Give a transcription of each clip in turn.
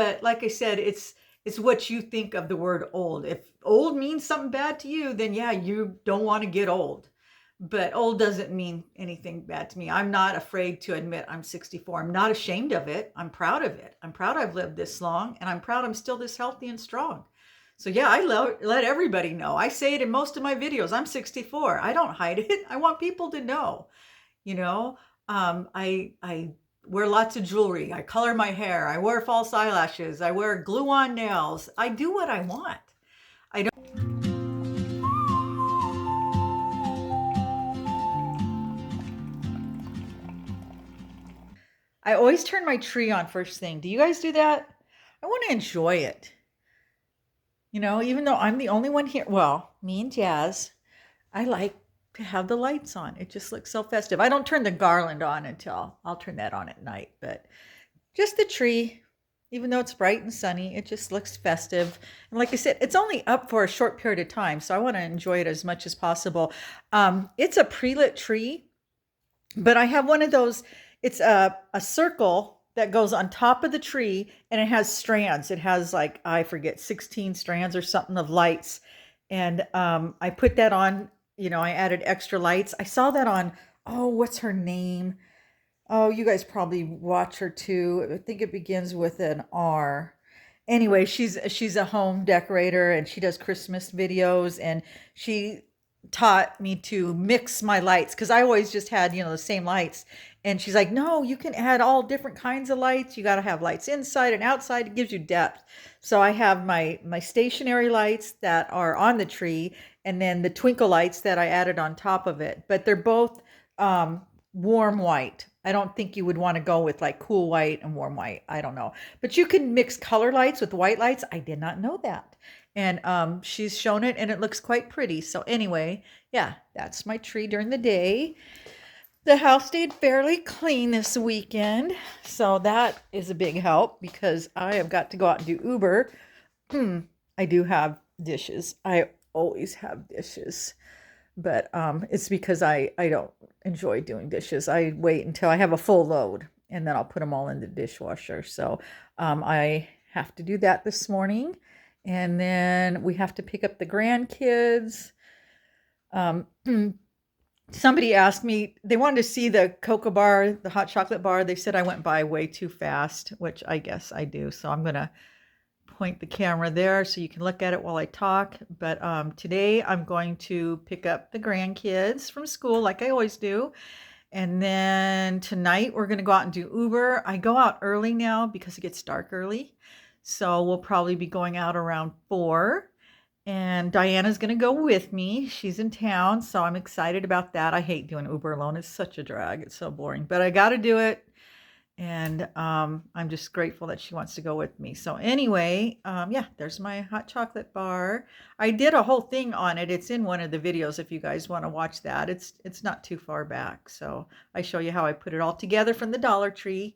But like I said, it's what you think of the word old. If old means something bad to you, then yeah, you don't want to get old. But old doesn't mean anything bad to me. I'm not afraid to admit I'm 64. I'm not ashamed of it. I'm proud of it. I'm proud I've lived this long, and I'm proud I'm still this healthy and strong. So yeah, let everybody know. I say it in most of my videos. I'm 64. I don't hide it. I want people to know. You know, I wear lots of jewelry. I color my hair. I wear false eyelashes. I wear glue on nails. I do what I want. I don't. I always turn my tree on first thing. Do you guys do that? I want to enjoy it. You know, even though I'm the only one here, well, me and Jazz, I like to have the lights on. It just looks so festive. I don't turn the garland on until I'll turn that on at night, but just the tree, even though it's bright and sunny, it just looks festive. And like I said, it's only up for a short period of time, so I want to enjoy it as much as possible. It's a pre-lit tree, but I have one of those, it's a circle that goes on top of the tree, and it has strands. It has like, I forget, 16 strands or something of lights. And I put that on, you know, I added extra lights. I saw that on, oh, what's her name? Oh, you guys probably watch her too. I think it begins with an R. Anyway, she's a home decorator, and she does Christmas videos, and she taught me to mix my lights because I always just had, you know, the same lights. And she's like, no, you can add all different kinds of lights. You got to have lights inside and outside. It gives you depth. So I have my stationary lights that are on the tree, and then the twinkle lights that I added on top of it. But they're both warm white. I don't think you would want to go with like cool white and warm white. I don't know. But you can mix color lights with white lights. I did not know that. And she's shown it, and it looks quite pretty. So anyway, yeah, that's my tree during the day. The house stayed fairly clean this weekend, so that is a big help because I have got to go out and do Uber. I do have dishes. I always have dishes, but it's because I don't enjoy doing dishes. I wait until I have a full load, and then I'll put them all in the dishwasher. So I have to do that this morning, and then we have to pick up the grandkids. Somebody asked me, they wanted to see the cocoa bar, the hot chocolate bar. They said I went by way too fast, which I guess I do. So I'm going to point the camera there so you can look at it while I talk. But today I'm going to pick up the grandkids from school like I always do. And then tonight we're going to go out and do Uber. I go out early now because it gets dark early. So we'll probably be going out around 4. And Diana's going to go with me. She's in town, so I'm excited about that. I hate doing Uber alone. It's such a drag. It's so boring, but I got to do it. And I'm just grateful that she wants to go with me. So anyway, yeah, there's my hot chocolate bar. I did a whole thing on it. It's in one of the videos if you guys want to watch that. It's not too far back. So I show you how I put it all together from the Dollar Tree.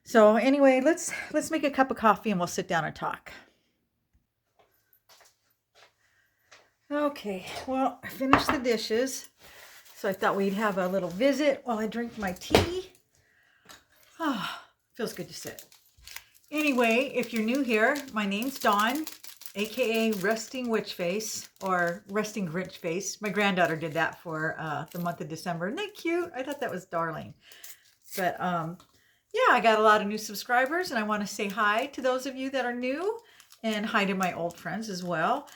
So anyway, let's make a cup of coffee and we'll sit down and talk. Okay, well, I finished the dishes, so I thought we'd have a little visit while I drink my tea. Ah, feels good to sit. Anyway, if you're new here, my name's Dawn, aka Resting Witch Face, or Resting Grinch Face. My granddaughter did that for the month of December. Isn't that cute? I thought that was darling. But yeah, I got a lot of new subscribers, and I want to say hi to those of you that are new, and hi to my old friends as well.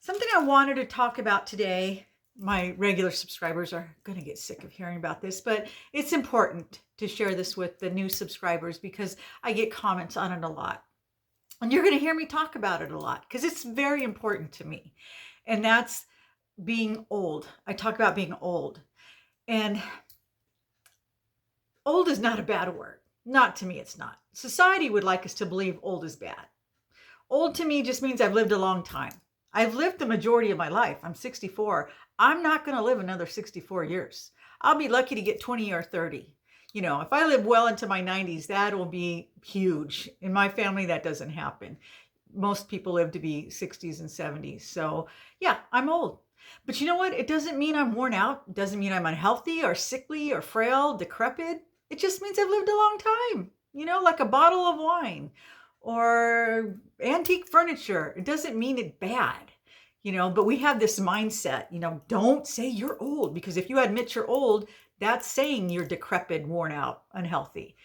Something I wanted to talk about today, my regular subscribers are going to get sick of hearing about this, but it's important to share this with the new subscribers because I get comments on it a lot. And you're going to hear me talk about it a lot because it's very important to me. And that's being old. I talk about being old. And old is not a bad word. Not to me, it's not. Society would like us to believe old is bad. Old to me just means I've lived a long time. I've lived the majority of my life. I'm 64. I'm not going to live another 64 years. I'll be lucky to get 20 or 30. You know, if I live well into my 90s, that will be huge. In my family, that doesn't happen. Most people live to be 60s and 70s. So yeah, I'm old. But you know what? It doesn't mean I'm worn out. It doesn't mean I'm unhealthy or sickly or frail, decrepit. It just means I've lived a long time, you know, like a bottle of wine. or antique furniture. It doesn't mean it's bad, but we have this mindset, don't say you're old, because if you admit you're old, that's saying you're decrepit, worn out, unhealthy.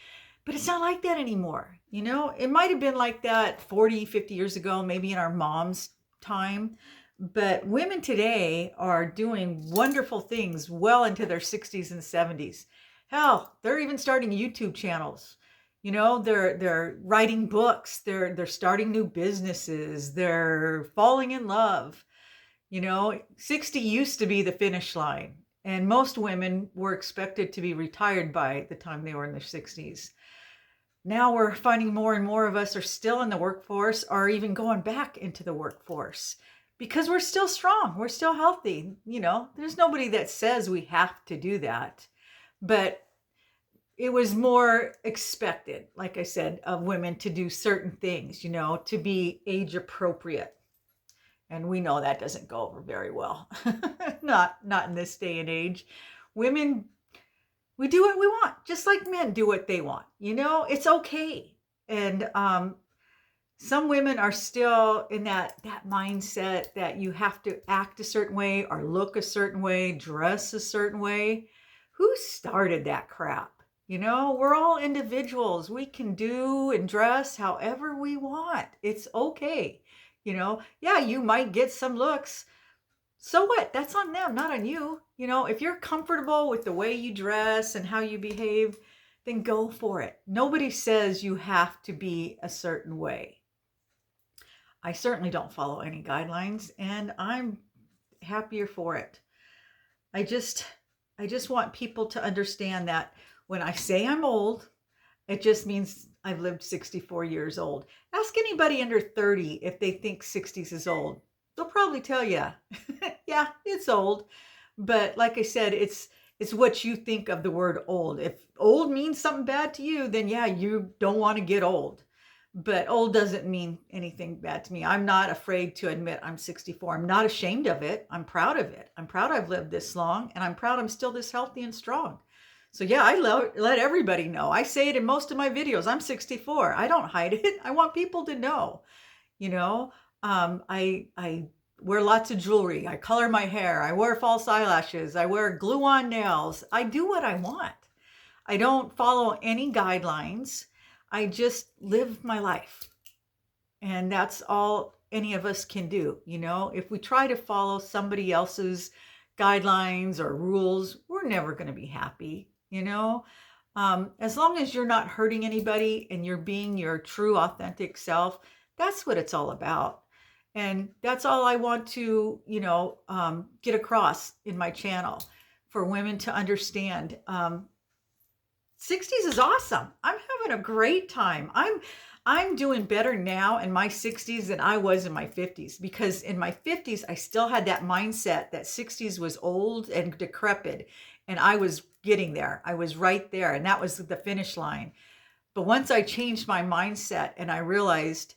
But it's not like that anymore. It might have been like that 40, 50 years ago, maybe in our mom's time. But women today are doing wonderful things well into their 60s and 70s. Hell, they're even starting YouTube channels. They're writing books, they're starting new businesses, they're falling in love. 60 used to be the finish line, and most women were expected to be retired by the time they were in their 60s. Now we're finding more and more of us are still in the workforce, or even going back into the workforce, because we're still strong, we're still healthy. There's nobody that says we have to do that, but it was more expected, like I said, of women to do certain things, to be age appropriate. And we know that doesn't go over very well. Not in this day and age. Women, we do what we want, just like men do what they want. It's okay. And some women are still in that mindset that you have to act a certain way or look a certain way, dress a certain way. Who started that crap? We're all individuals. We can do and dress however we want. It's okay. Yeah, you might get some looks. So what? That's on them, not on you. If you're comfortable with the way you dress and how you behave, then go for it. Nobody says you have to be a certain way. I certainly don't follow any guidelines, and I'm happier for it. I just want people to understand that when I say I'm old, it just means I've lived 64 years old. Ask anybody under 30 if they think 60s is old. They'll probably tell you, yeah, it's old. But like I said, it's what you think of the word old. If old means something bad to you, then yeah, you don't want to get old. But old doesn't mean anything bad to me. I'm not afraid to admit I'm 64. I'm not ashamed of it. I'm proud of it. I'm proud I've lived this long, and I'm proud I'm still this healthy and strong. So yeah, I let everybody know. I say it in most of my videos. I'm 64. I don't hide it. I want people to know. I wear lots of jewelry. I color my hair. I wear false eyelashes. I wear glue-on nails. I do what I want. I don't follow any guidelines. I just live my life. And that's all any of us can do. If we try to follow somebody else's guidelines or rules, we're never going to be happy. As long as you're not hurting anybody and you're being your true, authentic self, that's what it's all about. And that's all I want to, get across in my channel for women to understand. 60s is awesome. I'm having a great time. I'm doing better now in my 60s than I was in my 50s, because in my 50s, I still had that mindset that 60s was old and decrepit, and I was getting there. I was right there, and that was the finish line. But once I changed my mindset and I realized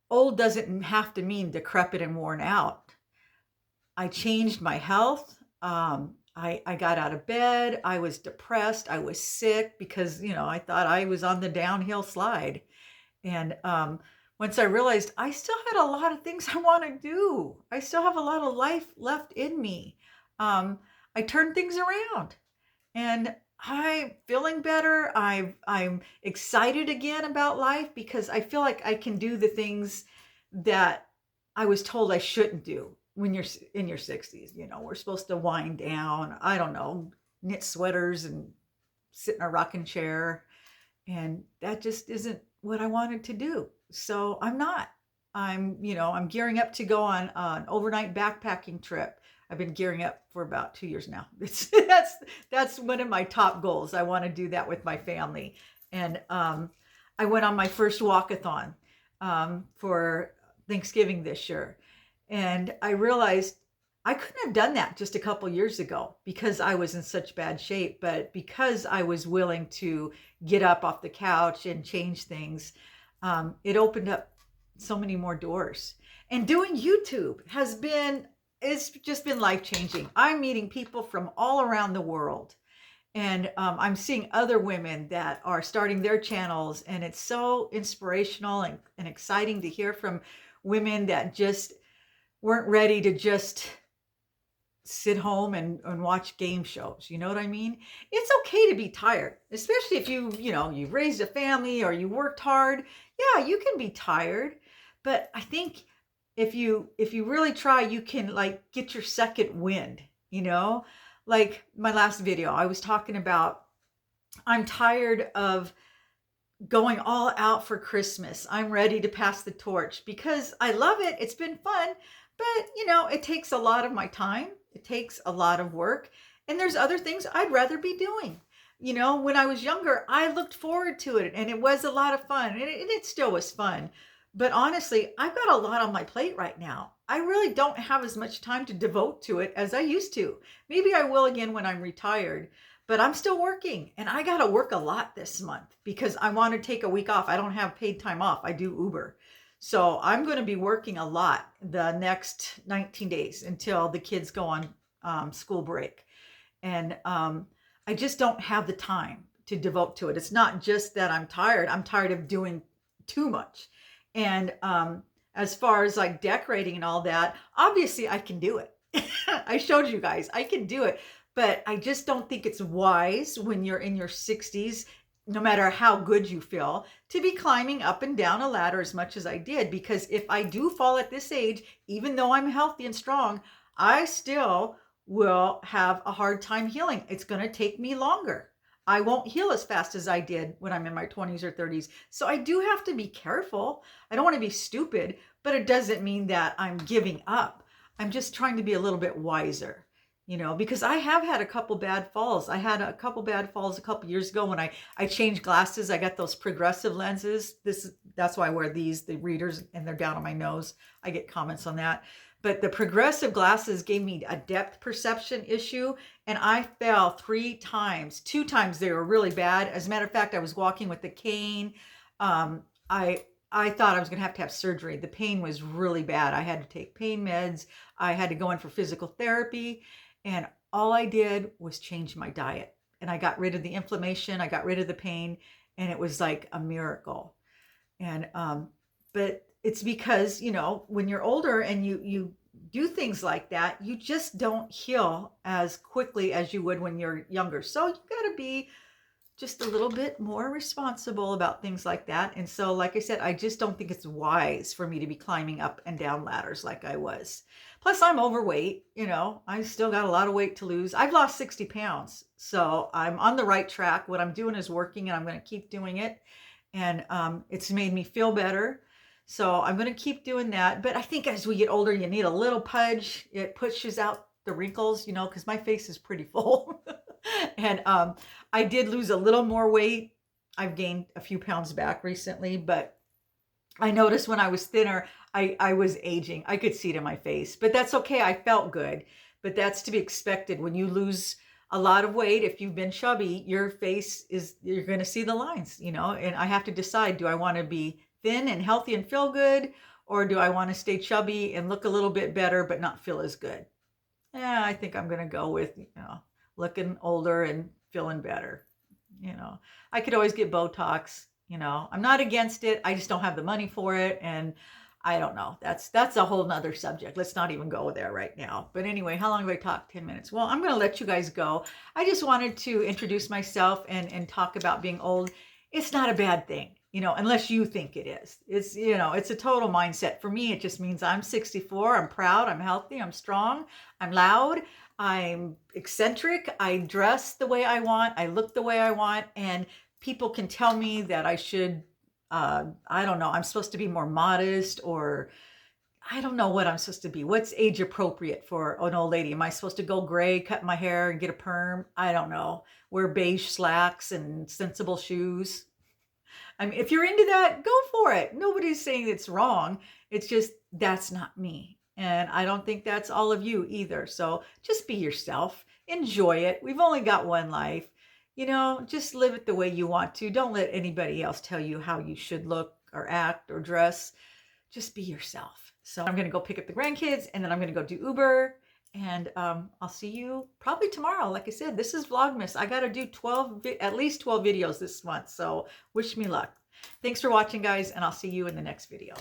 old doesn't have to mean decrepit and worn out, I changed my health. I got out of bed. I was depressed. I was sick because, I thought I was on the downhill slide. And once I realized I still had a lot of things I want to do, I still have a lot of life left in me. I turned things around, and I'm feeling better. I'm excited again about life because I feel like I can do the things that I was told I shouldn't do when you're in your 60s. We're supposed to wind down, I don't know, knit sweaters and sit in a rocking chair. And that just isn't what I wanted to do. So I'm not. I'm gearing up to go on an overnight backpacking trip. I've been gearing up for about 2 years now. That's one of my top goals. I want to do that with my family. And I went on my first walkathon for Thanksgiving this year. And I realized I couldn't have done that just a couple years ago because I was in such bad shape. But because I was willing to get up off the couch and change things, it opened up so many more doors. And doing YouTube it's just been life-changing. I'm meeting people from all around the world. And I'm seeing other women that are starting their channels, and it's so inspirational and exciting to hear from women that just weren't ready to just sit home and watch game shows. You know what I mean? It's okay to be tired, especially if you've raised a family or you worked hard. Yeah, you can be tired, but I think if you really try, you can like get your second wind, you know? Like my last video, I was talking about I'm tired of going all out for Christmas. I'm ready to pass the torch because I love it. It's been fun, but it takes a lot of my time. It takes a lot of work, and there's other things I'd rather be doing. When I was younger, I looked forward to it and it was a lot of fun, and it still was fun. But honestly, I've got a lot on my plate right now. I really don't have as much time to devote to it as I used to. Maybe I will again when I'm retired, but I'm still working, and I got to work a lot this month because I want to take a week off. I don't have paid time off. I do Uber. So I'm going to be working a lot the next 19 days until the kids go on school break. And I just don't have the time to devote to it. It's not just that I'm tired. I'm tired of doing too much. And as far as like decorating and all that, obviously I can do it. I showed you guys, I can do it. But I just don't think it's wise when you're in your 60s, no matter how good you feel, to be climbing up and down a ladder as much as I did. Because if I do fall at this age, even though I'm healthy and strong, I still will have a hard time healing. It's going to take me longer. I won't heal as fast as I did when I'm in my 20s or 30s. So I do have to be careful. I don't want to be stupid, but it doesn't mean that I'm giving up. I'm just trying to be a little bit wiser. Because I have had a couple bad falls. I had a couple bad falls a couple years ago when I changed glasses. I got those progressive lenses. That's why I wear these, the readers, and they're down on my nose. I get comments on that. But the progressive glasses gave me a depth perception issue, and I fell 3 times. 2 times they were really bad. As a matter of fact, I was walking with a cane. I thought I was going to have surgery. The pain was really bad. I had to take pain meds. I had to go in for physical therapy. And all I did was change my diet. And I got rid of the inflammation. I got rid of the pain. And it was like a miracle. And, but it's because, when you're older and you do things like that, you just don't heal as quickly as you would when you're younger. So you got to be just a little bit more responsible about things like that. And so, like I said, I just don't think it's wise for me to be climbing up and down ladders like I was. Plus, I'm overweight. I still got a lot of weight to lose. I've lost 60 pounds. So I'm on the right track. What I'm doing is working, and I'm going to keep doing it. And it's made me feel better. So I'm going to keep doing that. But I think as we get older, you need a little pudge. It pushes out the wrinkles, because my face is pretty full. And I did lose a little more weight. I've gained a few pounds back recently, but I noticed when I was thinner, I was aging. I could see it in my face, but that's okay. I felt good, but that's to be expected. When you lose a lot of weight, if you've been chubby, your face you're going to see the lines, and I have to decide, do I want to be thin and healthy and feel good, or do I want to stay chubby and look a little bit better, but not feel as good? Yeah, I think I'm going to go with, looking older and feeling better. I could always get Botox. I'm not against it. I just don't have the money for it. And I don't know. That's a whole nother subject. Let's not even go there right now. But anyway, how long have I talked? 10 minutes. Well, I'm going to let you guys go. I just wanted to introduce myself and talk about being old. It's not a bad thing, unless you think it is. It's a total mindset. For me, it just means I'm 64. I'm proud. I'm healthy. I'm strong. I'm loud. I'm eccentric. I dress the way I want. I look the way I want. And people can tell me that I should, I don't know, I'm supposed to be more modest, or I don't know what I'm supposed to be. What's age appropriate for an old lady? Am I supposed to go gray, cut my hair, and get a perm? I don't know. Wear beige slacks and sensible shoes. I mean, if you're into that, go for it. Nobody's saying it's wrong. It's just, that's not me. And I don't think that's all of you either. So just be yourself. Enjoy it. We've only got one life. Just live it the way you want to. Don't let anybody else tell you how you should look or act or dress. Just be yourself. So I'm going to go pick up the grandkids, and then I'm going to go do Uber. And I'll see you probably tomorrow. Like I said, this is Vlogmas. I got to do at least 12 videos this month. So wish me luck. Thanks for watching, guys, and I'll see you in the next video.